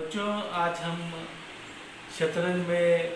बच्चों, आज हम शतरंज में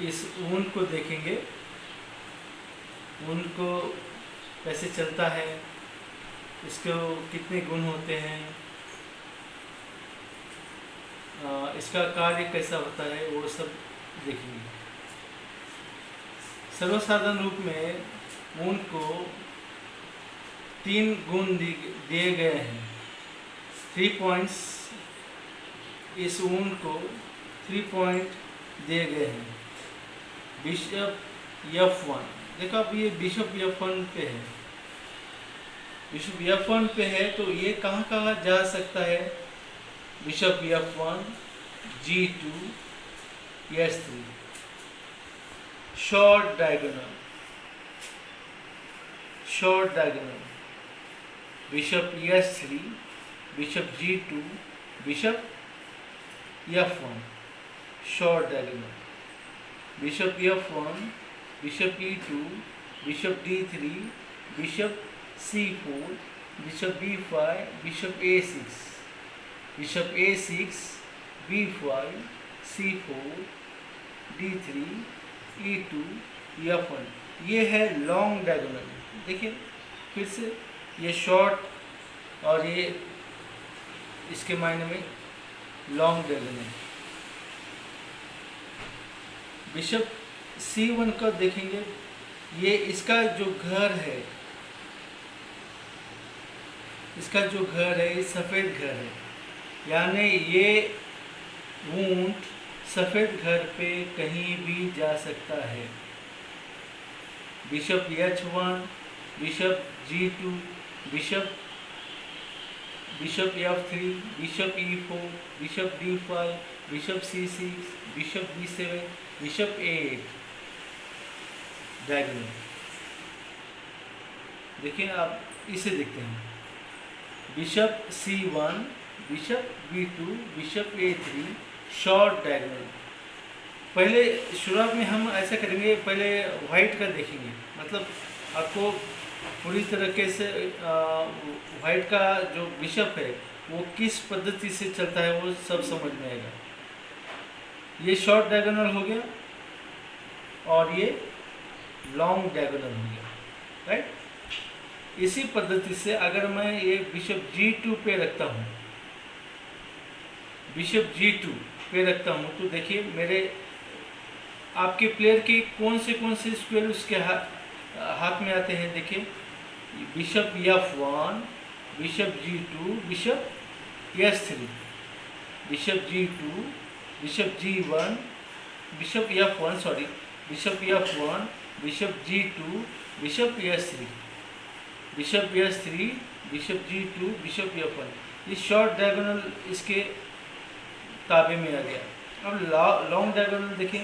इस ऊन को देखेंगे। ऊन को कैसे चलता है, इसको कितने गुण होते हैं, इसका कार्य कैसा होता है, वो सब देखेंगे। सर्वसाधारण रूप में ऊन को 3 गुण दिए गए हैं। 3 पॉइंट्स, इस ऊन को 3 पॉइंट दिए गए हैं। बिशप F1, देखो अब ये बिशप F1 पे है। बिशप F1 पे है तो ये कहाँ कहाँ जा सकता है। Bishop F1, G2, S3, short diagonal, bishop S3, bishop G2, bishop F1, short diagonal, bishop F1, bishop E2, bishop D3, bishop C4, bishop B5, bishop A6, bishop A6, B5, C4, D3, E2, F1। ये है long diagonal. देखिए फिर से, ये short और ये इसके मायने में लॉन्ग डायगोनल। बिशप C1 का देखेंगे, ये इसका जो घर है, ये सफ़ेद घर है, यानी ये ऊंट सफ़ेद घर पे कहीं भी जा सकता है। Bishop H1, bishop G2, bishop F3, bishop E4, bishop D5, bishop C6, bishop B7, bishop A8 diagonal. देखिए आप इसे देखते हैं, bishop C1, bishop B2, bishop A3, short diagonal. पहले शुरुआत में हम ऐसा करेंगे, पहले वाइट का देखेंगे, मतलब आपको पूरी तरीके से वाइट का जो बिशप है वो किस पद्धति से चलता है वो सब समझ में आएगा। ये शॉर्ट डायगोनल हो गया और ये लॉन्ग डायगोनल हो गया, राइट। इसी पद्धति से अगर मैं ये बिशप G2 पे रखता हूँ, तो देखिए मेरे आपके प्लेयर के कौन से स्क्वायर उसके हाथ में आते हैं। देखिए bishop F1, bishop G2, bishop S3, bishop G2, bishop G1, bishop F1, bishop G2, bishop S3, bishop S3, bishop G2, bishop F1। ये शॉर्ट डायगोनल इसके ताबे में आ गया। अब लॉन्ग डायगोनल देखें,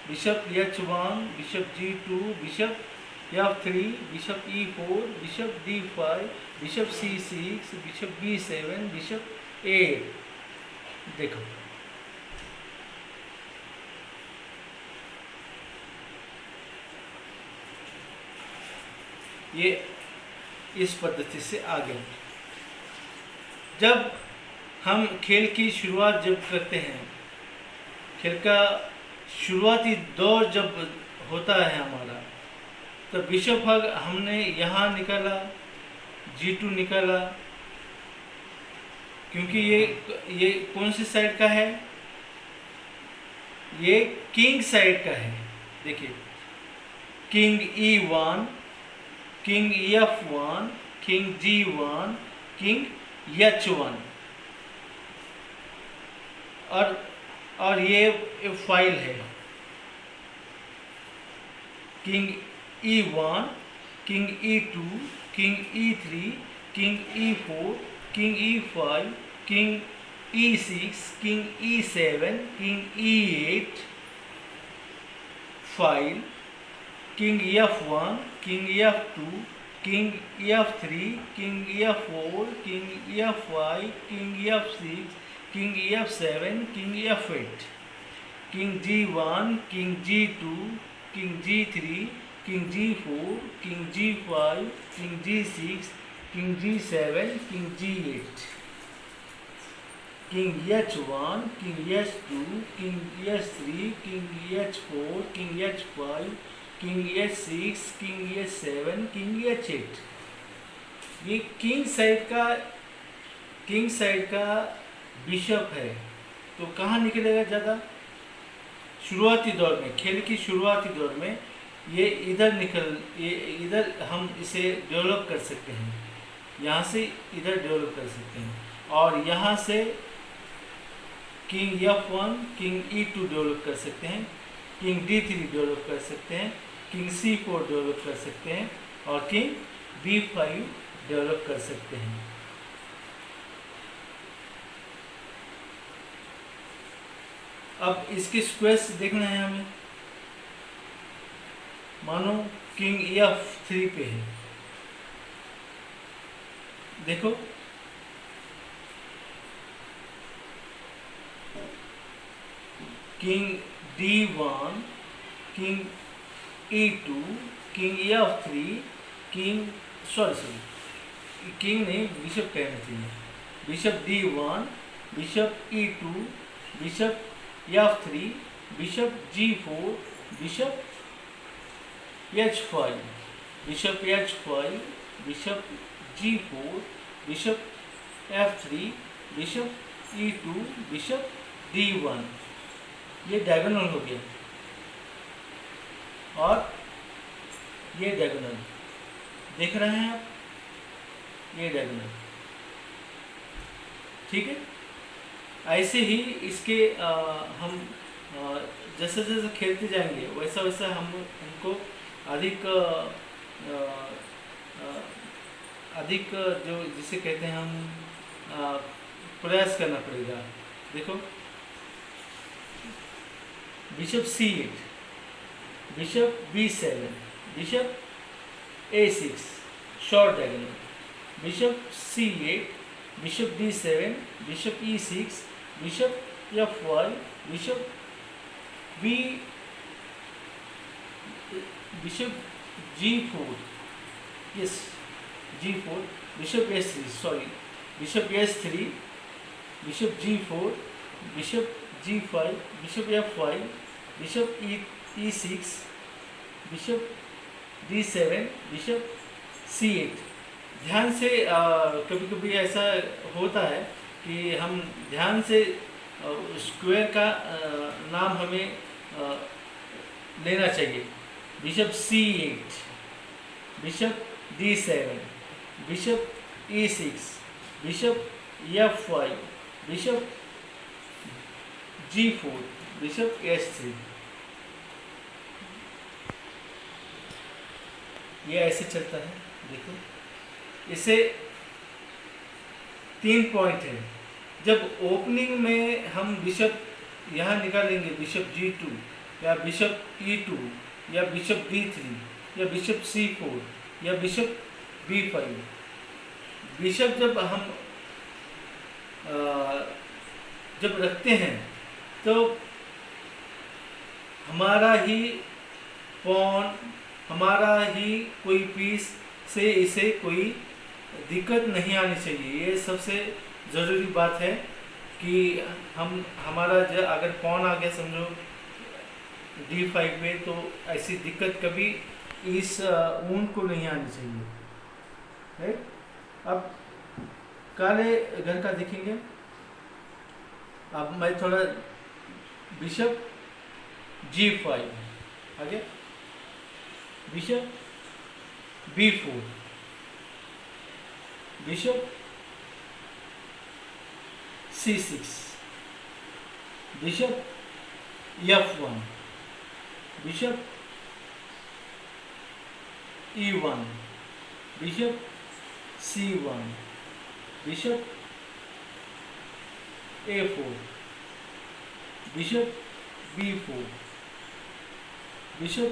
bishop H1, bishop G2, bishop F3, bishop E4, bishop D5, bishop C6, bishop B7, bishop A8। देखो ये इस पद्धति से आगे। जब हम खेल की शुरुआत करते हैं, खेल का शुरुआती दौर जब होता है हमारा, तो बिशप हमने यहाँ निकाला, G2 निकाला, क्योंकि ये कौन सी साइड का है, ये किंग साइड का है। देखिए king E1, king F1, king G1, king H1, और ये फाइल है king E1, king E2, king E3, king E4, king E5, king E6, king E7, king E8 file, king F1, king F2, king F3, king F4, king F5, king F6, king F7, king F8, king G1, king G2, king G3, king G4, king G5, king G6, king G7, king G8। King H1, king H2, king H3, king H4, king H5, king H6, king H7, king H8। ये king side का bishop है, तो कहाँ निकलेगा ज़्यादा? शुरुआती दौर में, खेल की शुरुआती दौर में ये इधर हम इसे डेवलप कर सकते हैं, यहाँ से इधर डेवलप कर सकते हैं, और यहाँ से king F1, king E2 develop कर सकते हैं, किंग D3 डेवलप कर सकते हैं, किंग C4 डेवलप कर सकते हैं, और किंग B5 डेवलप कर सकते हैं। अब इसके स्क्वायर्स देखना है हमें। मानो किंग F3 पे है, देखो king D1, king E2, king F3, king king नहीं, बिशप कहना चाहिए, bishop D1, bishop E2, bishop F3, bishop G4, bishop H5, bishop H5, bishop G4, bishop F3, bishop E2, bishop D1। ये diagonal हो गया, और ये डायगोनल देख रहे हैं आप, ये डायगोनल, ठीक है। ऐसे ही इसके हम जैसे जैसे खेलते जाएंगे वैसा वैसा हमको अधिक जो जिसे कहते हैं हम प्रयास करना पड़ेगा। देखो bishop C8, bishop B7, bishop A6 short diagonal, bishop C8, bishop D7, bishop E6, bishop F5, bishop bishop G4, yes G4, bishop S3, bishop S3, bishop G4, bishop G5, bishop F5, bishop E6, bishop D7, bishop C8। ध्यान से कभी कभी ऐसा होता है कि हम ध्यान से स्क्वायर का नाम हमें लेना चाहिए। Bishop C8, bishop D7, bishop E6, bishop F5, bishop G4, bishop S3। ये ऐसे चलता है। देखो इसे 3 पॉइंट है। जब ओपनिंग में हम बिशप यहाँ निकालेंगे, बिशप G2 या बिशप E2 या बिशप D3 या बिशप C4 या बिशप B5, बिशप जब रखते हैं तो हमारा ही पॉन, हमारा ही कोई पीस से इसे कोई दिक्कत नहीं आनी चाहिए। ये सबसे ज़रूरी बात है कि हमारा अगर पॉन आ गया समझो D5 में, तो ऐसी दिक्कत कभी इस ऊन को नहीं आनी चाहिए, राइट। अब काले घर का देखेंगे। अब मैं थोड़ा बिशप G5 आगे, bishop B4, bishop C6, bishop F1, bishop E1, bishop C1, bishop A4, bishop B4, bishop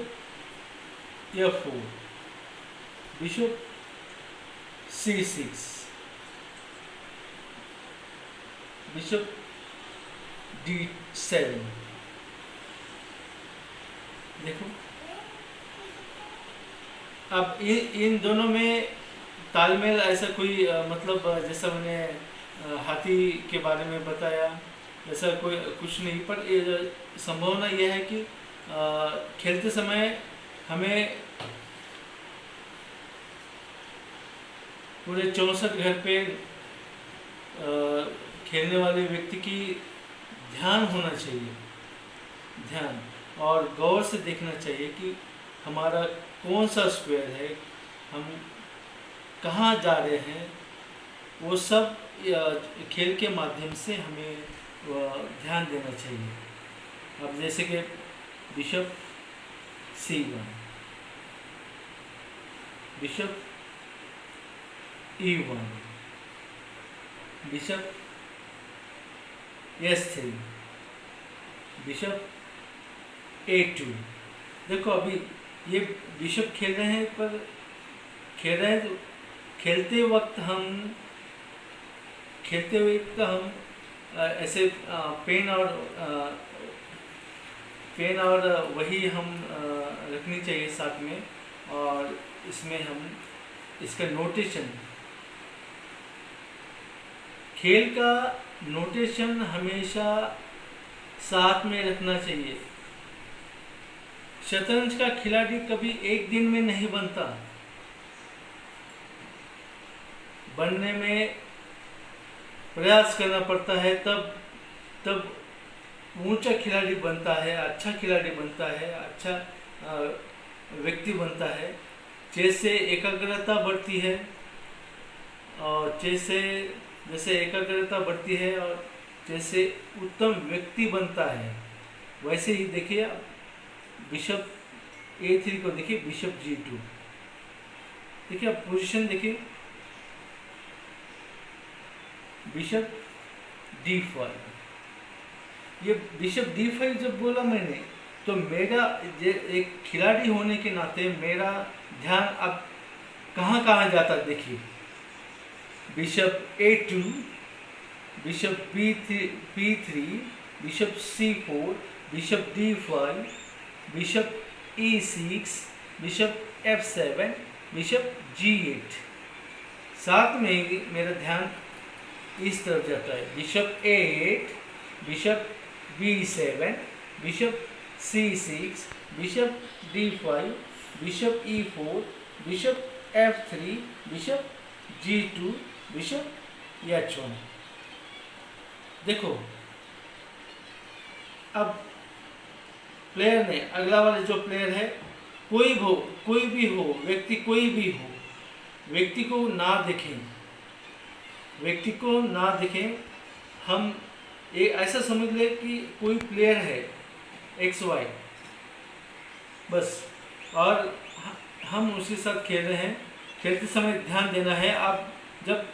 F4, bishop C6, bishop D7। देखो अब इन दोनों में तालमेल ऐसा कोई मतलब जैसा मैंने हाथी के बारे में बताया, ऐसा कोई कुछ नहीं। पर संभावना यह है कि खेलते समय हमें पूरे 64 घर पे खेलने वाले व्यक्ति की ध्यान होना चाहिए, ध्यान, और गौर से देखना चाहिए कि हमारा कौन सा स्क्वायर है, हम कहाँ जा रहे हैं, वो सब खेल के माध्यम से हमें ध्यान देना चाहिए। अब जैसे कि bishop C1, bishop E1, bishop S3, bishop A2। देखो अभी ये बिशप खेल रहे हैं, पर तो खेलते वक्त हम ऐसे पेन और वही हम रखनी चाहिए साथ में, और इसमें हम इसका नोटेशन, खेल का नोटेशन हमेशा साथ में रखना चाहिए। शतरंज का खिलाड़ी कभी एक दिन में नहीं बनता, बनने में प्रयास करना पड़ता है, तब ऊंचा खिलाड़ी बनता है, अच्छा खिलाड़ी बनता है, अच्छा व्यक्ति बनता है। जैसे एकाग्रता बढ़ती है, और जैसे एकाग्रता बढ़ती है और जैसे उत्तम व्यक्ति बनता है, वैसे ही देखिए बिशप A3 को देखिए, बिशप G2, देखिए अब पोजीशन देखिए, बिशप D5। ये बिशप D5 जब बोला मैंने, तो मेरा एक खिलाड़ी होने के नाते मेरा ध्यान अब कहाँ कहाँ जाता देखिए। Bishop A2, bishop P3, bishop C4, bishop D5, bishop E6, bishop F7, bishop G8। साथ में ही मेरा ध्यान इस तरफ जाता है, bishop A8, bishop B7, bishop C6, bishop D5, bishop E4, bishop F3, bishop G2, bishop H1। देखो अब प्लेयर ने, अगला वाला जो प्लेयर है, कोई भी हो व्यक्ति, कोई भी हो, व्यक्ति को ना देखें, हम ये ऐसा समझ ले कि कोई प्लेयर है XY बस, और हम उसके साथ खेल रहे हैं। खेलते समय ध्यान देना है, आप जब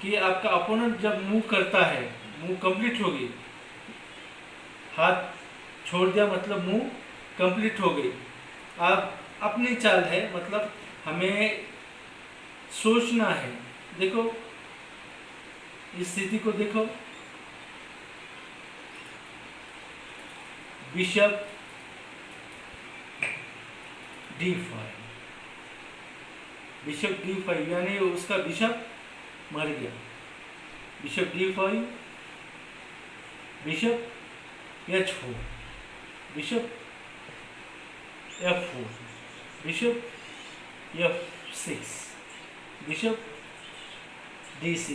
कि आपका अपोनेंट जब मूव करता है, मूव कंप्लीट होगी, हाथ छोड़ दिया मतलब मूव कंप्लीट हो गई, आप अपनी चाल है, मतलब हमें सोचना है। देखो इस स्थिति को देखो, बिशप D5, बिशप D5 यानी उसका बिशप मर गया। Bishop D5, bishop H4, bishop F4, bishop F6, bishop D6,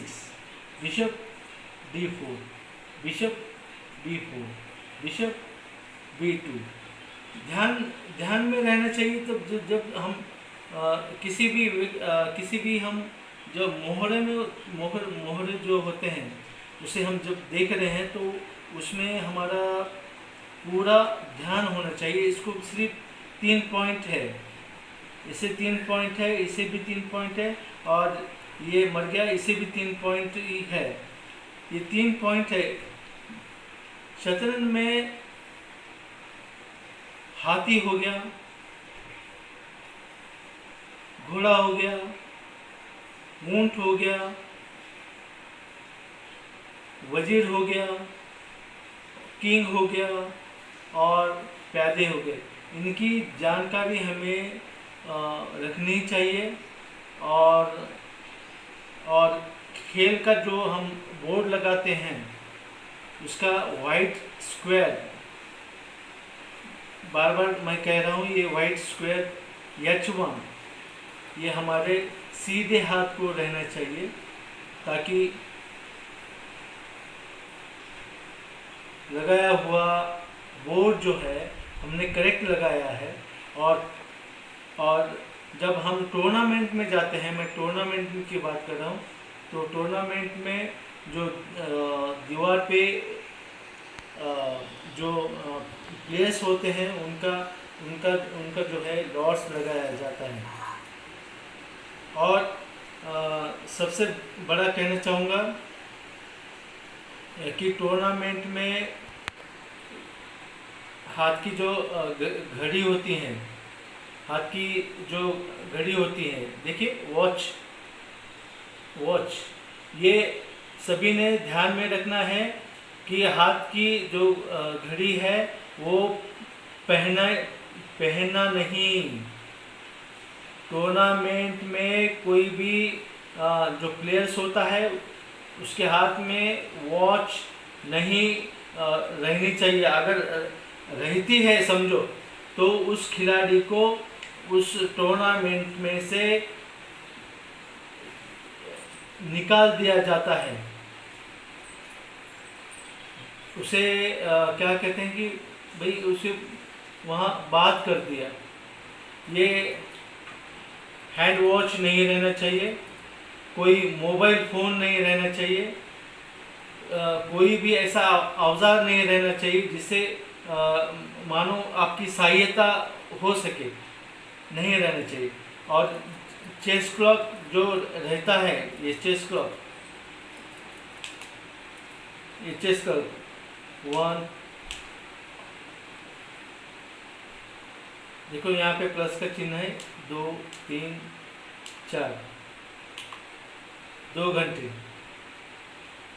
bishop D4, bishop D4, bishop B2। ध्यान में रहना चाहिए। तब जब हम किसी भी हम जब मोहरे जो होते हैं, उसे हम जब देख रहे हैं, तो उसमें हमारा पूरा ध्यान होना चाहिए। इसको सिर्फ 3 पॉइंट है, इसे 3 पॉइंट है, इसे भी 3 पॉइंट है, और ये मर गया, इसे भी 3 पॉइंट ही है। ये 3 पॉइंट है। शतरंज में हाथी हो गया, घोड़ा हो गया, ऊंट हो गया, वजीर हो गया, किंग हो गया, और प्यादे हो गए। इनकी जानकारी हमें रखनी चाहिए, और खेल का जो हम बोर्ड लगाते हैं उसका वाइट स्क्वायर, बार बार मैं कह रहा हूँ, ये वाइट स्क्वायर H1 ये हमारे सीधे हाथ को रहना चाहिए, ताकि लगाया हुआ बोर्ड जो है हमने करेक्ट लगाया है। और जब हम टूर्नामेंट में जाते हैं, मैं टूर्नामेंट की बात कर रहा हूँ, तो टूर्नामेंट में जो दीवार पे जो प्लेयर्स होते हैं उनका उनका उनका जो है डॉट्स लगाया जाता है। और सबसे बड़ा कहना चाहूँगा कि टूर्नामेंट में हाथ की जो घड़ी होती हैं, हाथ की जो घड़ी होती है, देखिए वॉच, ये सभी ने ध्यान में रखना है कि हाथ की जो घड़ी है वो पहनना नहीं। टूर्नामेंट में कोई भी जो प्लेयर्स होता है उसके हाथ में वॉच नहीं रहनी चाहिए। अगर रहती है समझो, तो उस खिलाड़ी को उस टूर्नामेंट में से निकाल दिया जाता है। उसे क्या कहते हैं कि भाई उसे वहाँ बात कर दिया। ये हैंड वॉच नहीं रहना चाहिए, कोई मोबाइल फ़ोन नहीं रहना चाहिए, कोई भी ऐसा औजार नहीं रहना चाहिए जिससे मानो आपकी सहायता हो सके, नहीं रहना चाहिए। और चेस क्लॉक जो रहता है, ये चेस क्लॉक 1, देखो यहाँ पे प्लस का चिन्ह है, 2, 3, 4, 2 घंटे,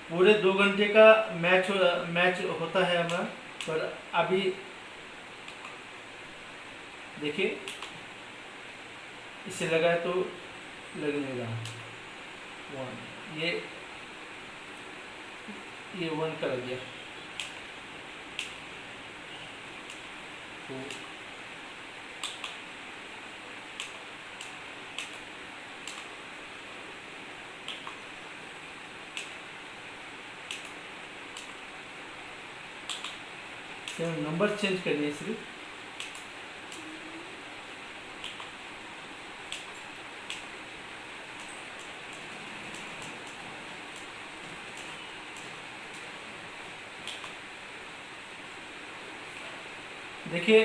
पूरे 2 घंटे का मैच होता है हमारा। पर अभी देखिए इसे लगाए तो लग नहीं रहा। 1, ये 1 का लग गया। 2, नंबर चेंज करनी है सिर्फ। देखिए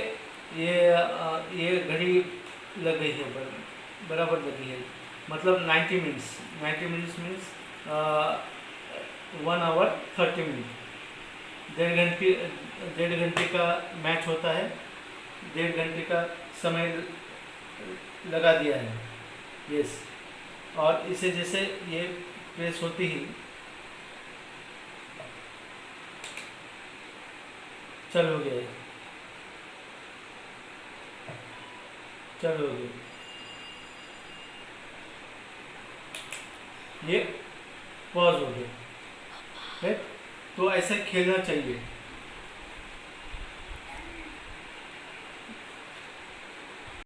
ये घड़ी लग गई है, बराबर लगी है, मतलब 90 मिनट्स मीन्स 1 आवर 30 मिनट। 1.5 घंटे का मैच होता है, 1.5 घंटे का समय लगा दिया है। यस, और इसे जैसे ये प्रेस होती ही चल हो गया, चल हो गया, ये पॉज हो गया है। तो ऐसे खेलना चाहिए।